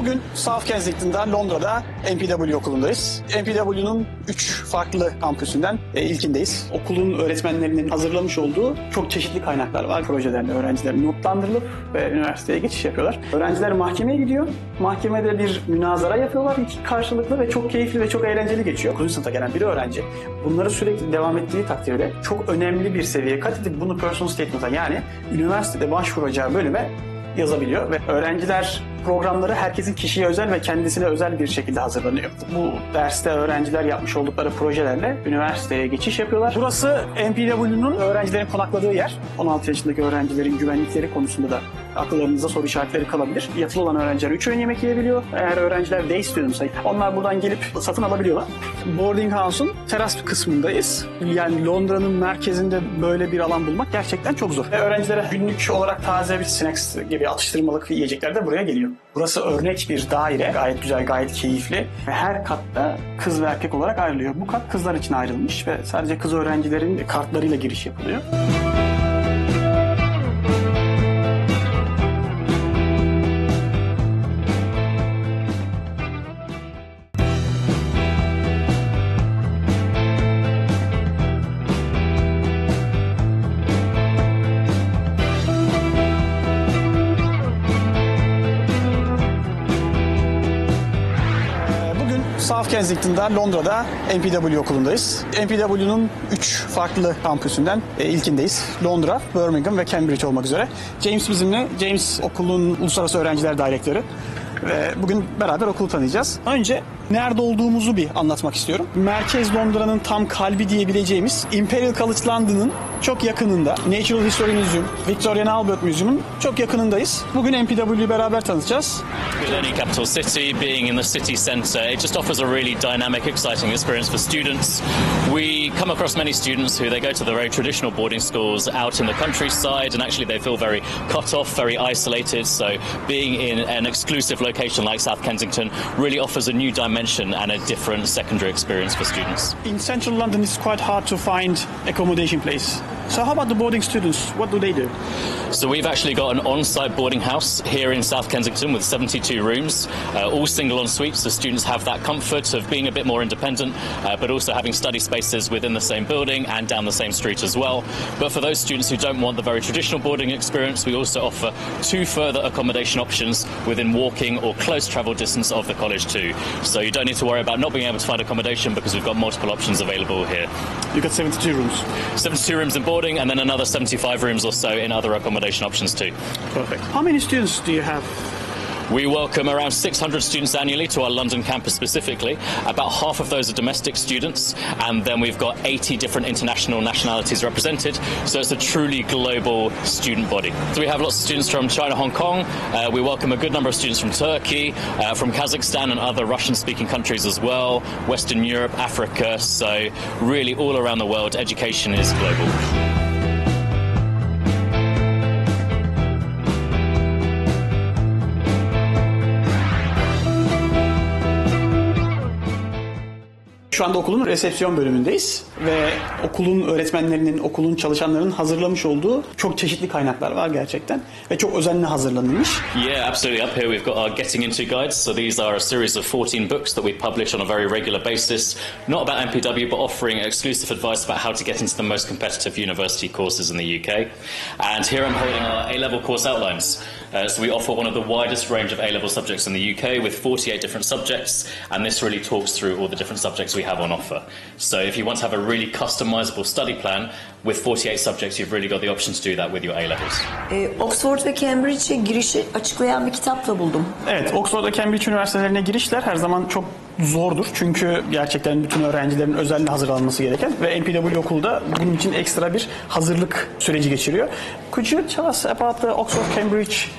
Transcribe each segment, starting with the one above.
Bugün South Kensington'da, Londra'da MPW okulundayız. MPW'nun 3 farklı kampüsünden ilkindeyiz. Okulun öğretmenlerinin hazırlamış olduğu çok çeşitli kaynaklar var. Projelerle öğrenciler notlandırılıp ve üniversiteye geçiş yapıyorlar. Öğrenciler mahkemeye gidiyor. Mahkemede bir münazara yapıyorlar. İki karşılıklı ve çok keyifli ve çok eğlenceli geçiyor. 9. sınıfta gelen bir öğrenci bunları sürekli devam ettiği takdirde çok önemli bir seviyeye kat edip bunu personal statement'a, yani üniversitede başvuracağı bölüme yazabiliyor ve öğrenciler programları herkesin kişiye özel ve kendisine özel bir şekilde hazırlanıyor. Bu derste öğrenciler yapmış oldukları projelerle üniversiteye geçiş yapıyorlar. Burası MPW'nun öğrencilerin konakladığı yer. 16 yaşındaki öğrencilerin güvenlikleri konusunda da akıllarınızda soru işaretleri kalabilir. Yatılı olan öğrenciler 3 öğün yemek yiyebiliyor. Eğer öğrenciler day student'sa onlar buradan gelip satın alabiliyorlar. Boarding House'un teras kısmındayız. Yani Londra'nın merkezinde böyle bir alan bulmak gerçekten çok zor. Ve öğrencilere günlük olarak taze bir snacks gibi atıştırmalık yiyecekler de buraya geliyor. Burası örnek bir daire. Gayet güzel, gayet keyifli. Ve her katta kız ve erkek olarak ayrılıyor. Bu kat kızlar için ayrılmış ve sadece kız öğrencilerin kartlarıyla giriş yapılıyor. South Kensington'da, Londra'da MPW okulundayız. MPW'nun 3 farklı kampüsünden ilkindeyiz. Londra, Birmingham ve Cambridge olmak üzere. James bizimle. James okulun uluslararası öğrenciler direktörü. Ve bugün beraber okulu tanıyacağız. Önce nerede olduğumuzu bir anlatmak istiyorum. Merkez Londra'nın tam kalbi diyebileceğimiz Imperial College London'ın çok yakınında, Natural History Museum, Victoria and Albert Museum'un çok yakınındayız. Bugün MPW'yi beraber tanıtacağız. With any capital city, being in the city centre, it just offers a really dynamic, exciting experience for students. We come across many students who they go to the very traditional boarding schools out in the countryside, and actually they feel very cut off, very isolated. So being in an exclusive location like South Kensington really offers a new dimension and a different secondary experience for students. In central London, it's quite hard to find accommodation place. So how about the boarding students? What do they do? So we've actually got an on-site boarding house here in South Kensington with 72 rooms, all single en suites, so students have that comfort of being a bit more independent, but also having study spaces within the same building and down the same street as well. But for those students who don't want the very traditional boarding experience, we also offer 2 further accommodation options within walking or close travel distance of the college too. So you don't need to worry about not being able to find accommodation because we've got multiple options available here. You've got 72 rooms. 72 rooms in boarding and then another 75 rooms or so in other accommodation options too. Perfect. How many students do you have? We welcome around 600 students annually to our London campus specifically. About half of those are domestic students, and then we've got 80 different international nationalities represented, so it's a truly global student body. So we have lots of students from China, Hong Kong. We welcome a good number of students from Turkey, from Kazakhstan and other Russian-speaking countries as well, Western Europe, Africa, so really all around the world, education is global. Şu anda okulun resepsiyon bölümündeyiz ve okulun öğretmenlerinin, okulun çalışanlarının hazırlamış olduğu çok çeşitli kaynaklar var gerçekten ve çok özenle hazırlanılmış. Yeah, absolutely. Up here we've got our Getting Into guides. So these are a series of 14 books that we publish on a very regular basis, not about MPW but offering exclusive advice about how to get into the most competitive university courses in the UK. And here I'm holding our A-level course outlines. So we offer one of the widest range of A-level subjects in the UK with 48 different subjects, and this really talks through all the different subjects we have on offer. So if you want to have a really customizable study plan with 48 subjects, you've really got the option to do that with your A-levels. Oxford ve Cambridge'e girişi açıklayan bir kitapla buldum. Evet, Oxford ve Cambridge üniversitelerine girişler her zaman çok zordur. Çünkü gerçekten bütün öğrencilerin özenle hazırlanması gereken ve MPW okulda bunun için ekstra bir hazırlık süreci geçiriyor. Could you tell us about the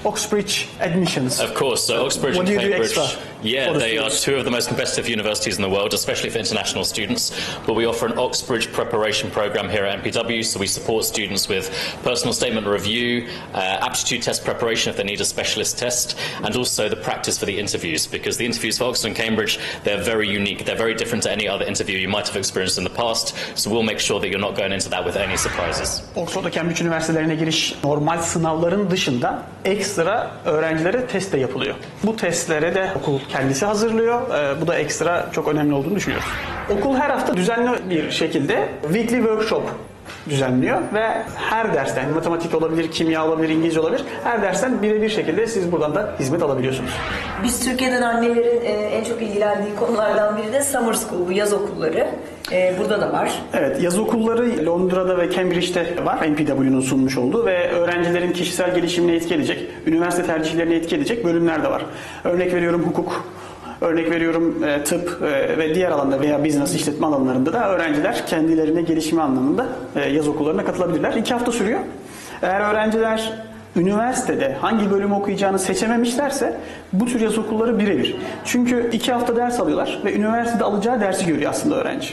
Oxbridge admissions? Of course. So Oxbridge and Cambridge, yeah, they are 2 of the most competitive universities in the world, especially for international students. But we offer an Oxbridge preparation program here at MPW, interviews. So we support students with personal statement review, aptitude test preparation if they need a specialist test, and also the practice for the interviews, because the interviews for Oxford and Cambridge, they're very unique. They're very different to any other interview you might have experienced in the past. So we'll make sure that you're not going into that with any surprises. Oxford ve Cambridge üniversitelerine giriş normal sınavların dışında ekstra öğrencilere test de yapılıyor. Bu testlere de okul kendisi hazırlıyor. Bu da ekstra çok önemli olduğunu düşünüyoruz. Okul her hafta düzenli bir şekilde weekly workshop düzenliyor ve her dersten, matematik olabilir, kimya olabilir, İngilizce olabilir, her dersten birebir şekilde siz buradan da hizmet alabiliyorsunuz. Biz Türkiye'den annelerin en çok ilgilendiği konulardan biri de summer school, bu yaz okulları. Burada da var. Evet, yaz okulları Londra'da ve Cambridge'de var. MPW'nun sunmuş olduğu ve öğrencilerin kişisel gelişimine etki edecek, üniversite tercihlerine etki edecek bölümler de var. Örnek veriyorum hukuk, örnek veriyorum tıp ve diğer alanda veya business işletme alanlarında da öğrenciler kendilerine gelişimi anlamında yaz okullarına katılabilirler. 2 hafta sürüyor. Eğer öğrenciler üniversitede hangi bölümü okuyacağını seçememişlerse bu tür yaz okulları birebir. Çünkü 2 hafta ders alıyorlar ve üniversitede alacağı dersi görüyor aslında öğrenci.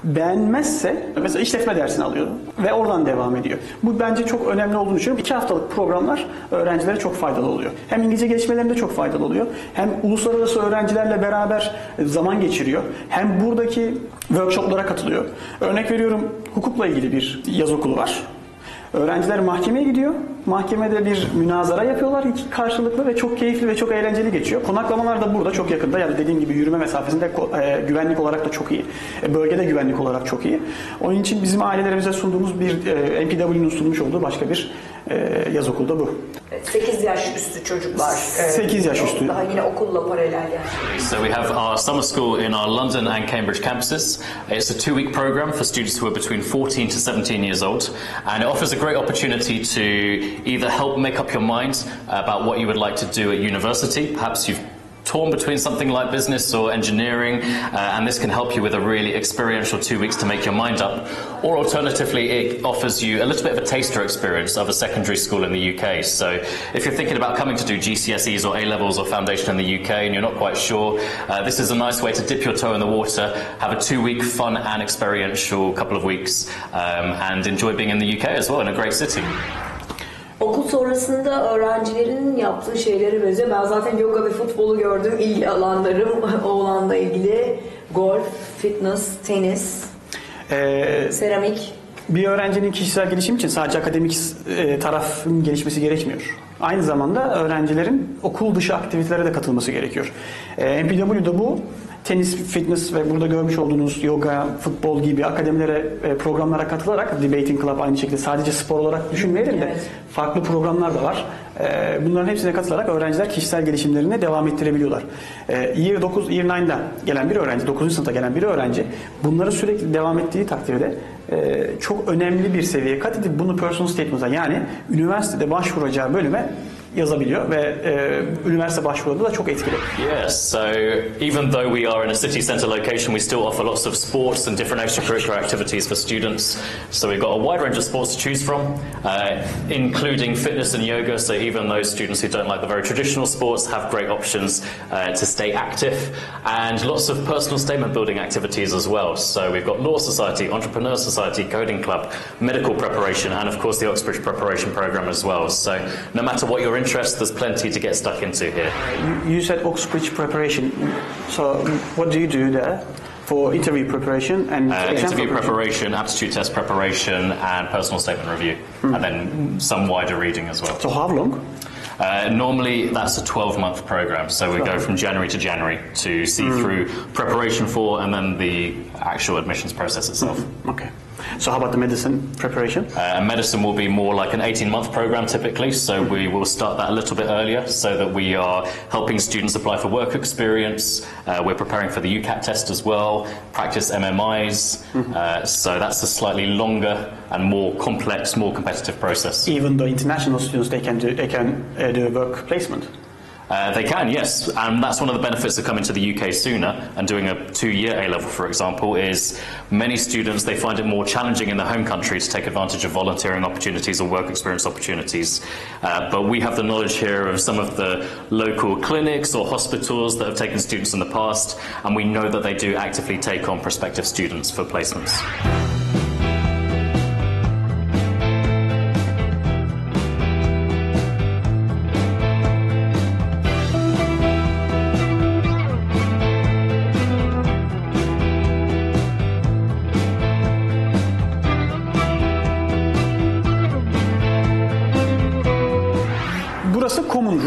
Beğenmezse mesela işletme dersini alıyor ve oradan devam ediyor. Bu bence çok önemli olduğunu düşünüyorum. 2 haftalık programlar öğrencilere çok faydalı oluyor. Hem İngilizce gelişmelerinde çok faydalı oluyor. Hem uluslararası öğrencilerle beraber zaman geçiriyor. Hem buradaki workshoplara katılıyor. Örnek veriyorum hukukla ilgili bir yaz okulu var. Öğrenciler mahkemeye gidiyor. Mahkemede bir münazara yapıyorlar iki karşılıklı ve çok keyifli ve çok eğlenceli geçiyor. Konaklamalar da burada çok yakında. Yani dediğim gibi yürüme mesafesinde güvenlik olarak da çok iyi. Bölgede güvenlik olarak çok iyi. Onun için bizim ailelerimize sunduğumuz bir MPW'nun sunmuş olduğu başka bir yaz okulu da bu. 8 yaş üstü çocuklar. 8 yaş üstü. Daha yine okulla paralel yani. So we have our summer school in our London and Cambridge campuses. It's a 2-week program for students who are between 14 to 17 years old, and it offers a great opportunity to either help make up your mind about what you would like to do at university. Perhaps you've torn between something like business or engineering, and this can help you with a really experiential 2 weeks to make your mind up. Or alternatively, it offers you a little bit of a taster experience of a secondary school in the UK. So if you're thinking about coming to do GCSEs or A-levels or foundation in the UK and you're not quite sure, this is a nice way to dip your toe in the water, have a 2-week fun and experiential couple of weeks, and enjoy being in the UK as well, in a great city. Okul sonrasında öğrencilerin yaptığı şeyleri benziyor. Ben zaten yoga ve futbolu gördüm. İlgi alanlarım oğlanla ilgili. Golf, fitness, tenis, seramik. Bir öğrencinin kişisel gelişim için sadece akademik tarafın gelişmesi gerekmiyor. Aynı zamanda öğrencilerin okul dışı aktivitelere de katılması gerekiyor. MPW'da bu tenis, fitness ve burada görmüş olduğunuz yoga, futbol gibi akademilere, programlara katılarak Debating Club aynı şekilde sadece spor olarak düşünmeyelim de farklı programlar da var. Bunların hepsine katılarak öğrenciler kişisel gelişimlerine devam ettirebiliyorlar. Year 9'da gelen bir öğrenci, 9. sınıfta gelen bir öğrenci bunları sürekli devam ettiği takdirde çok önemli bir seviyeye kat edip bunu personal statement'a yani üniversitede başvuracağı bölüme yazabiliyor ve üniversite başvuruda da çok etkili. Yes, so even though we are in a city centre location, we still offer lots of sports and different extracurricular activities for students. So we've got a wide range of sports to choose from, including fitness and yoga. So even those students who don't like the very traditional sports have great options to stay active, and lots of personal statement building activities as well. So we've got Law Society, Entrepreneur Society, Coding Club, medical preparation, and of course the Oxbridge preparation program as well. So no matter what your interest, there's plenty to get stuck into here. You said Oxbridge preparation. So what do you do there for interview preparation and interview preparation, aptitude test preparation, and personal statement review, and then some wider reading as well. So how long? Normally that's a 12-month program, so we go from January to January to see through preparation for and then the actual admissions process itself. Okay. So how about the medicine preparation? Medicine will be more like an 18-month program typically, so we will start that a little bit earlier so that we are helping students apply for work experience. We're preparing for the UCAT test as well, practice MMIs, so that's a slightly longer and more complex, more competitive process. Even though international students, they can do a work placement. They can, yes, and that's one of the benefits of coming to the UK sooner and doing a 2-year A-level, for example, is many students, they find it more challenging in their home country to take advantage of volunteering opportunities or work experience opportunities. But we have the knowledge here of some of the local clinics or hospitals that have taken students in the past, and we know that they do actively take on prospective students for placements.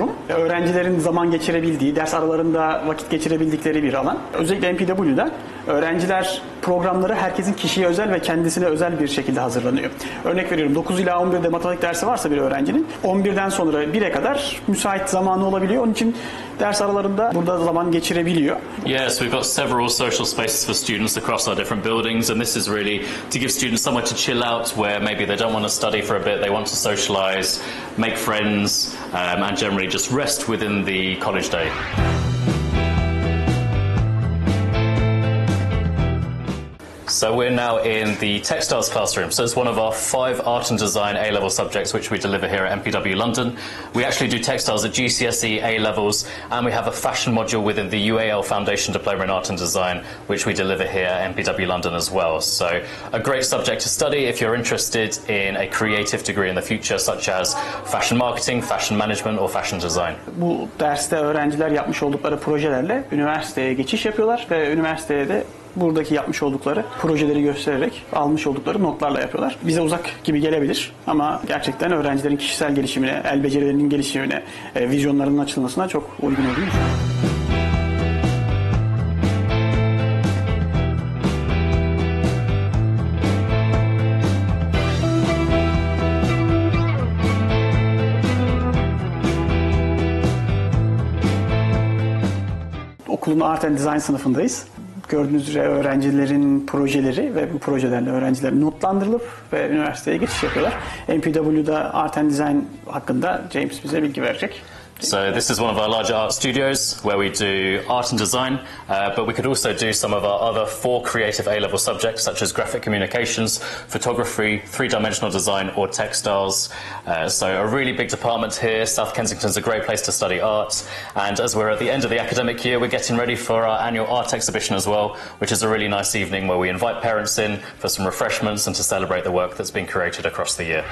kurum. Öğrencilerin zaman geçirebildiği, ders aralarında vakit geçirebildikleri bir alan. Özellikle MPW'da öğrenciler programları herkesin kişiye özel ve kendisine özel bir şekilde hazırlanıyor. Örnek veriyorum, 9 ila 11'de matematik dersi varsa bir öğrencinin 11'den sonra 1'e kadar müsait zamanı olabiliyor. Onun için ders aralarında burada zaman geçirebiliyor. Yes, we've got several social spaces for students across our different buildings, and this is really to give students somewhere to chill out where maybe they don't want to study for a bit, they want to socialize, make friends, and generally just rest within the college day. So we're now in the textiles classroom. So it's one of our 5 art and design A-level subjects which we deliver here at MPW London. We actually do textiles at GCSE A-levels, and we have a fashion module within the UAL Foundation Diploma in Art and Design, which we deliver here at MPW London as well. So a great subject to study if you're interested in a creative degree in the future, such as fashion marketing, fashion management or fashion design. Bu derste öğrenciler yapmış oldukları projelerle üniversiteye geçiş yapıyorlar ve üniversiteye de buradaki yapmış oldukları projeleri göstererek almış oldukları notlarla yapıyorlar. Bize uzak gibi gelebilir ama gerçekten öğrencilerin kişisel gelişimine, el becerilerinin gelişimine, vizyonlarının açılmasına çok uygun olduğunu düşünüyorum. Okulun Art and Design sınıfındayız. Gördüğünüz üzere öğrencilerin projeleri ve bu projelerle öğrenciler notlandırılıp ve üniversiteye geçiş yapıyorlar. MPW'da Art and Design hakkında James bize bilgi verecek. So this is one of our larger art studios where we do art and design, but we could also do some of our other 4 creative A-level subjects such as graphic communications, photography, 3-dimensional design or textiles. So a really big department here. South Kensington's a great place to study art, and as we're at the end of the academic year, we're getting ready for our annual art exhibition as well, which is a really nice evening where we invite parents in for some refreshments and to celebrate the work that's been created across the year.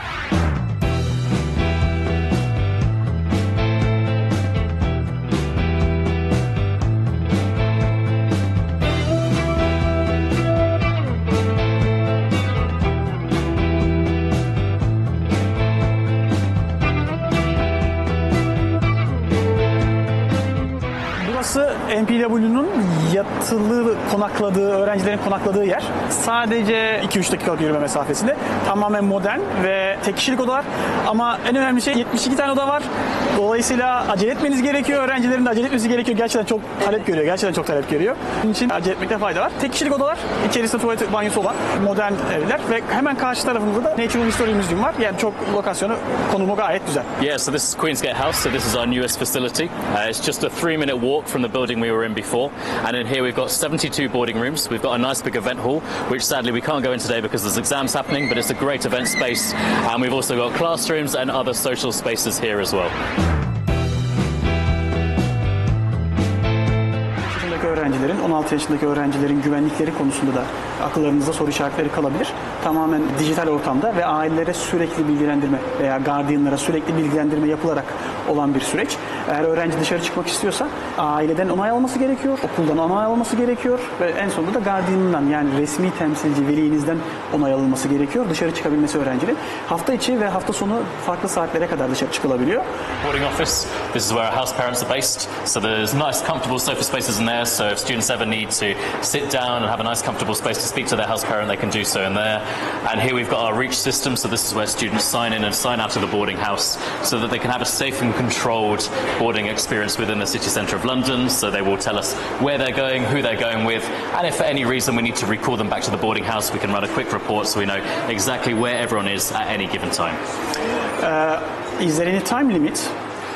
MPW'nun yatılı konakladığı, öğrencilerin konakladığı yer. Sadece 2-3 dakikalık yürüme mesafesinde. Tamamen modern ve tek kişilik odalar. Ama en önemli şey 72 tane oda var. Dolayısıyla acele etmeniz gerekiyor. Öğrencilerin de acele etmesi gerekiyor. Gerçekten çok talep görüyor. Gerçekten çok talep görüyor. Bunun için acele etmekte fayda var. Tek kişilik odalar. İçerisinde tuvalet, banyosu olan modern evler. Ve hemen karşı tarafımızda da Natural History Museum var. Yani çok lokasyonu, konumu gayet güzel. Yeah, so this is Queensgate House. So this is our newest facility. It's just a 3-minute walk from the building we were in before. And in here we've got 72 boarding rooms. We've got a nice big event hall, which sadly we can't go in today because there's exams happening, but it's a great event space. And we've also got classrooms and other social spaces here as well. Öğrencilerin, 16 yaşındaki öğrencilerin güvenlikleri konusunda da akıllarınızda soru işaretleri kalabilir. Tamamen dijital ortamda ve ailelere sürekli bilgilendirme veya guardianlara sürekli bilgilendirme yapılarak olan bir süreç. Eğer öğrenci dışarı çıkmak istiyorsa aileden onay alması gerekiyor, okuldan onay alması gerekiyor ve en sonunda da guardian'dan yani resmi temsilci velinizden onay alınması gerekiyor. Dışarı çıkabilmesi öğrencinin. Hafta içi ve hafta sonu farklı saatlere kadar dışarı çıkılabiliyor. Boarding office, this is where our house parents are based. So there's nice comfortable sofa spaces in there. So if students ever need to sit down and have a nice comfortable space to speak to their house parent, they can do so in there. And here we've got our reach system. So this is where students sign in and sign out of the boarding house so that they can have a safe and controlled boarding experience within the city centre of London. So they will tell us where they're going, who they're going with, and if for any reason we need to recall them back to the boarding house, we can run a quick report so we know exactly where everyone is at any given time. Is there any time limit?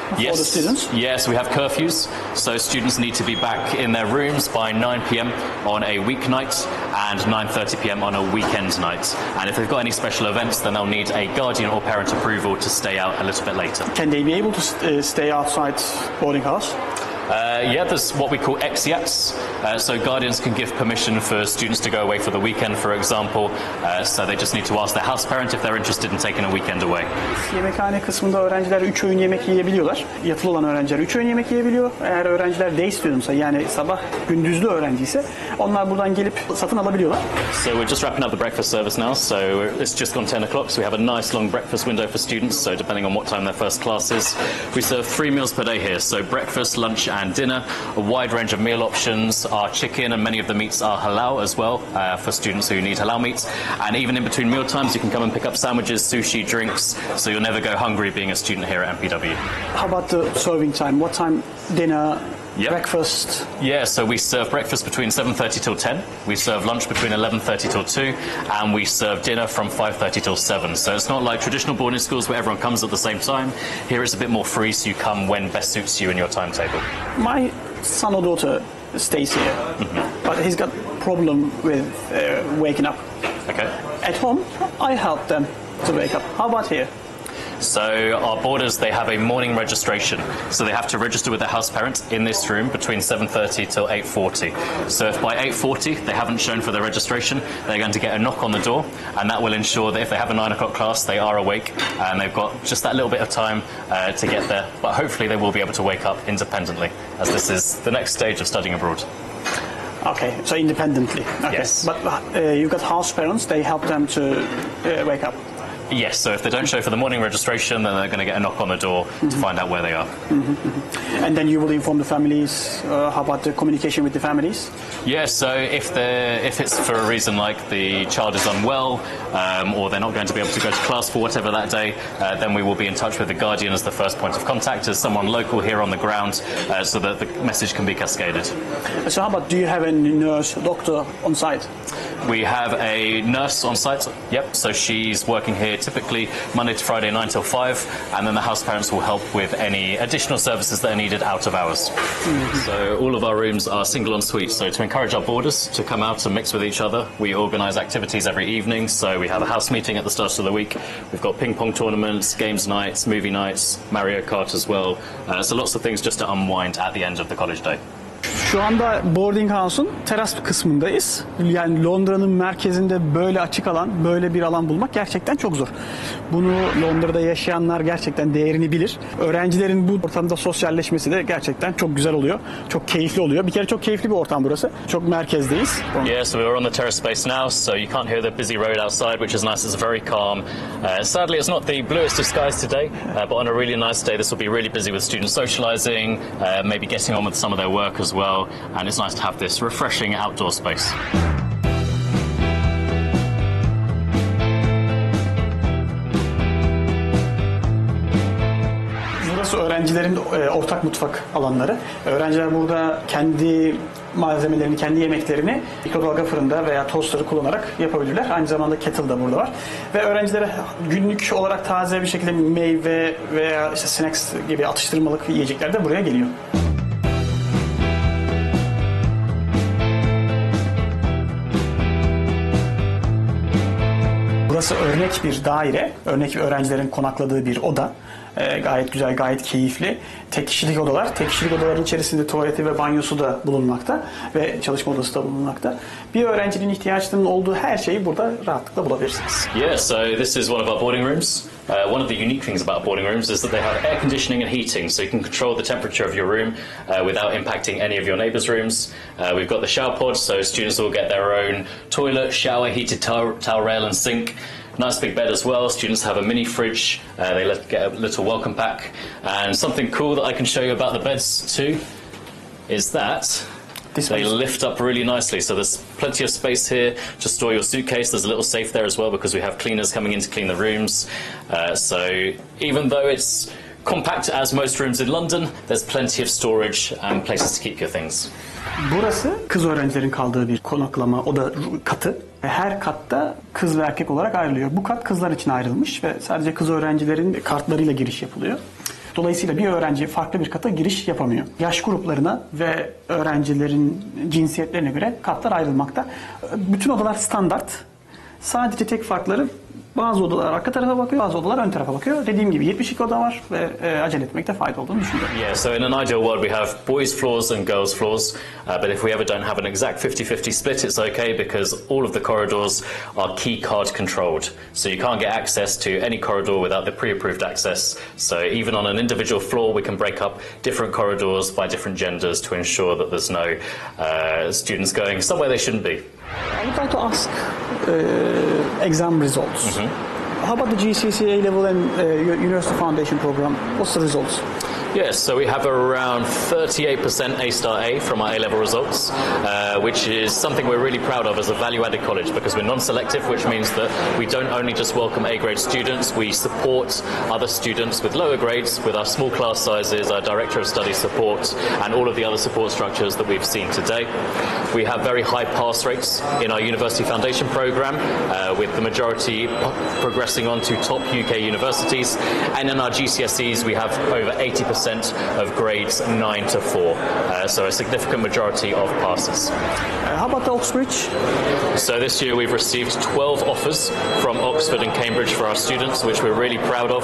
For the students? Yes, we have curfews, so students need to be back in their rooms by 9 p.m. on a weeknight and 9:30 p.m. on a weekend night. And if they've got any special events, then they'll need a guardian or parent approval to stay out a little bit later. Can they be able to stay outside boarding house? Yeah, there's what we call exeats. So guardians can give permission for students to go away for the weekend, for example. So they just need to ask their house parent if they're interested in taking a weekend away. Yemekhane kısmında öğrenciler 3 öğün yemek yiyebiliyorlar. Yatılı olan öğrenciler 3 öğün yemek yiyebiliyor. Eğer öğrenciler day student'sa yani sabah gündüzlü öğrenci ise onlar buradan gelip satın alabiliyorlar. So we're just wrapping up the breakfast service now. So it's just gone 10 o'clock. So we have a nice long breakfast window for students. So depending on what time their first class is, we serve 3 meals per day here. So breakfast, lunch and dinner. A wide range of meal options. Our chicken and many of the meats are halal as well for students who need halal meats. And even in between meal times, you can come and pick up sandwiches, sushi, drinks. So you'll never go hungry being a student here at MPW. How about the serving time? What time dinner? Yep. Breakfast? Yeah, so we serve breakfast between 7:30 till 10. We serve lunch between 11:30 till 2, and we serve dinner from 5:30 till 7. So it's not like traditional boarding schools where everyone comes at the same time. Here it's a bit more free, so you come when best suits you and your timetable. My son or daughter stays here, but he's got problem with waking up. Okay. At home, I help them to wake up. How about here? So our boarders, they have a morning registration. So they have to register with their house parent in this room between 7:30 till 8:40. So if by 8:40 they haven't shown for their registration, they're going to get a knock on the door, and that will ensure that if they have a 9 o'clock class, they are awake and they've got just that little bit of time to get there. But hopefully they will be able to wake up independently, as this is the next stage of studying abroad. Okay, so independently. Okay. Yes. But you've got house parents, they help them to wake up. Yes, so if they don't show for the morning registration, then they're going to get a knock on the door to find out where they are. And then you will inform the families. How about the communication with the families? Yeah, so if it's for a reason like the child is unwell or they're not going to be able to go to class for whatever that day, then we will be in touch with the guardian as the first point of contact, as someone local here on the ground, so that the message can be cascaded. So how about, do you have a nurse, doctor on site? We have a nurse on site, yep, so she's working here typically Monday to Friday 9 till 5, and then the house parents will help with any additional services that are needed out of hours. So all of our rooms are single en suite, so to encourage our boarders to come out and mix with each other, we organise activities every evening. So we have a house meeting at the start of the week. We've got ping pong tournaments, games nights, movie nights, Mario Kart as well. So lots of things just to unwind at the end of the college day. Şu anda boarding house'un teras kısmındayız. Yani Londra'nın merkezinde böyle açık alan, böyle bir alan bulmak gerçekten çok zor. Bunu Londra'da yaşayanlar gerçekten değerini bilir. Öğrencilerin bu ortamda sosyalleşmesi de gerçekten çok güzel oluyor. Çok keyifli oluyor. Bir kere çok keyifli bir ortam burası. Çok merkezdeyiz. Yeah, so we're on the terrace space now, so you can't hear the busy road outside, which is nice. It's very calm. Sadly, it's not the bluest of skies today, but on a really nice day, this will be really busy with students socialising, maybe getting on with some of their work as well. And it's nice to have this refreshing outdoor space. Burası öğrencilerin ortak mutfak alanları. Öğrenciler burada kendi malzemelerini, kendi yemeklerini mikrodalga fırında veya toster'ı kullanarak yapabilirler. Aynı zamanda kettle da burada var. Ve öğrencilere günlük olarak taze bir şekilde meyve veya işte snacks gibi atıştırmalık yiyecekler de buraya geliyor. Burası örnek bir daire, örnek öğrencilerin konakladığı bir oda. Gayet güzel, gayet keyifli. Tek kişilik odalar. Tek kişilik odaların içerisinde tuvaleti ve banyosu da bulunmakta ve çalışma odası da bulunmakta. Bir öğrencinin ihtiyaçlarının olduğu her şeyi burada rahatlıkla bulabilirsiniz. Yeah, so this is one of our boarding rooms. One of the unique things about boarding rooms is that they have air conditioning and heating, so you can control the temperature of your room without impacting any of your neighbours' rooms. We've got the shower pod, so students will get their own toilet, shower, heated towel rail and sink. Nice big bed as well. Students have a mini fridge. They get a little welcome pack. And something cool that I can show you about the beds too is that they lift up really nicely. So there's plenty of space here to store your suitcase. There's a little safe there as well because we have cleaners coming in to clean the rooms. So even though it's compact as most rooms in London, there's plenty of storage and places to keep your things. Burası kız öğrencilerin kaldığı bir konaklama oda katı. Her katta kız ve erkek olarak ayrılıyor. Bu kat kızlar için ayrılmış ve sadece kız öğrencilerin kartlarıyla giriş yapılıyor. Dolayısıyla bir öğrenci farklı bir kata giriş yapamıyor. Yaş gruplarına ve öğrencilerin cinsiyetlerine göre katlar ayrılmakta. Bütün odalar standart. Sadece tek farkları Bazı odalar arka tarafa bakıyor, bazı odalar ön tarafa bakıyor. Dediğim gibi 72 oda var ve acele etmekte fayda olduğunu düşünüyorum. Yeah, so in an ideal world we have boys floors and girls floors, but if we ever don't have an exact 50-50 split, it's okay because all of the corridors are key card controlled. So you can't get access to any corridor without the pre-approved access. So even on an individual floor, we can break up different corridors by different genders to ensure that there's no students going somewhere they shouldn't be. I would like to ask exam results. How about the GCSE A-level and University Foundation program? What's the results? Yes, so we have around 38% A-star A from our A-level results, which is something we're really proud of as a value-added college because we're non-selective, which means that we don't only just welcome A-grade students, we support other students with lower grades with our small class sizes, our Director of Study support, and all of the other support structures that we've seen today. We have very high pass rates in our University Foundation program, with the majority progressing on to top UK universities, and in our GCSEs we have over 80% of grades 9 to 4, so a significant majority of passes. How about the Oxbridge? So this year we've received 12 offers from Oxford and Cambridge for our students, which we're really proud of.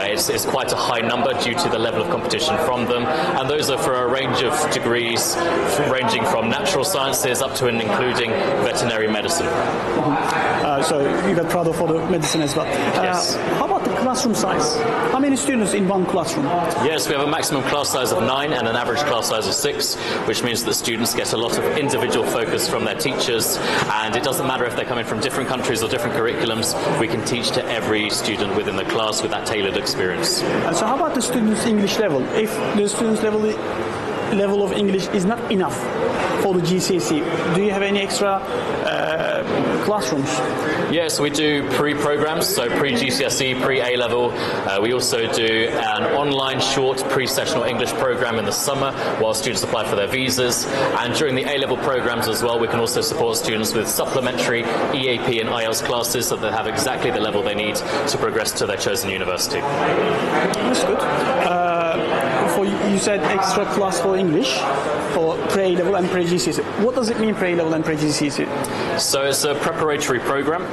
It's quite a high number due to the level of competition from them, and those are for a range of degrees ranging from natural sciences up to and including veterinary medicine. So you got proud of for the medicine as well. Yes. How about the classroom size? How many students in one classroom? Yes, we have a maximum class size of 9 and an average class size of 6, which means that students get a lot of individual focus from their teachers, and it doesn't matter if they're coming from different countries or different curriculums, we can teach to every student within the class with that tailored experience. So how about the students' English level? If the students' level of English is not enough for the GCSE, do you have any extra classrooms? Yes, we do pre-programs, so pre-GCSE, pre-A-level. We also do an online short pre-sessional English program in the summer while students apply for their visas. And during the A-level programs as well, we can also support students with supplementary EAP and IELTS classes so that they have exactly the level they need to progress to their chosen university. That's good. You said extra class for English for pre-A-level and pre-GCSE. What does it mean, pre-A-level and pre-GCSE? So it's a preparatory program.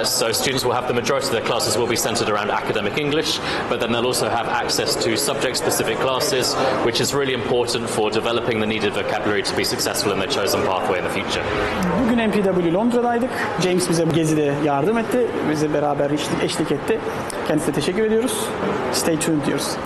So students will have the majority of their classes will be centered around academic English, but then they'll also have access to subject-specific classes, which is really important for developing the needed vocabulary to be successful in their chosen pathway in the future. Bugün MPW Londra'daydık. James bize gezide yardım etti. Bize beraber eşlik etti. Kendisine teşekkür ediyoruz. Stay tuned diyoruz.